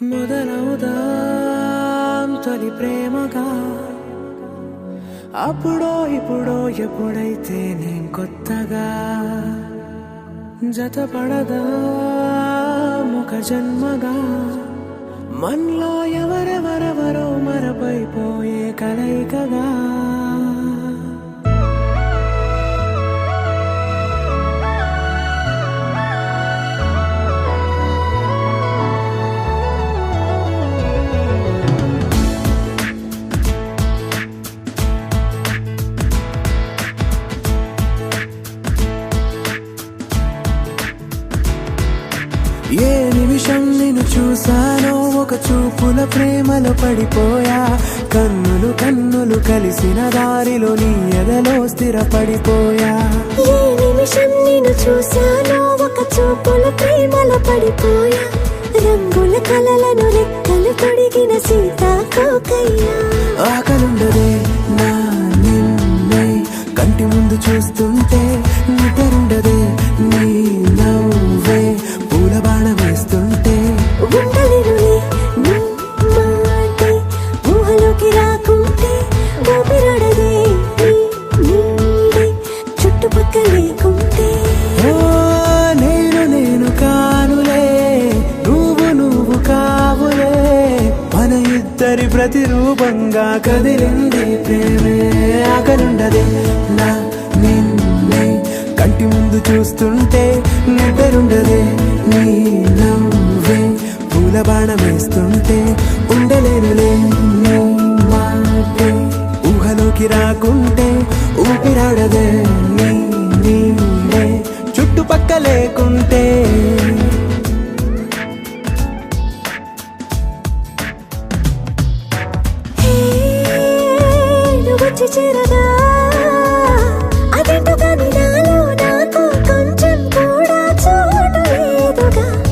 మొదలవుదాం తొలి ప్రేమగా అప్పుడో ఇప్పుడో ఎప్పుడైతే నేను కొత్తగా జతపడదా ముఖ జన్మగా మనలో ఎవరెవరెవరో మరపైపోయే కలయికగా ఏ నిమిషం నిన్ను చూసానో ఒక చూపుల ప్రేమలో పడిపోయా కన్నులు కన్నులు కలిసిన దారిలో నీ ఎదలో స్థిరపడిపోయా ఏ నిమిషం నిన్ను చూసానో ఒక చూపుల ప్రేమలో పడిపోయా రంగుల కలలను రెక్కలు తొడిగిన సీతాకోకయ్యా ఆకలుండదే నా నిన్నే కంటి ముందు చూస్తుంటే నిద్రుండదే నీ నవ్వే పూల బాణ వేస్తుంటే ఉండలేనులే నీ మాటే ఊహలోకి రాకుంటే ఊపిరాడదే నీ నీడే చుట్టుపక్కల లేకుంటే ఓ నేను కానులే నువ్వు కావులే మన ఇద్దరి ప్రతిరూపంగా కదిలింది ప్రేమే ఆకలుండదే నా నిన్నే కంటి ముందు చూస్తుంటే నిద్రుండదే నీ నవ్వే పూల బాణం వేస్తుంటే ఉండలేనులే నీ మాటే ఊహలోకి రాకుంటే ఊపిరాడదే నీ నీడే చుట్టుపక్క లేకుంటే హే నువ్వు వచ్చి చేరగా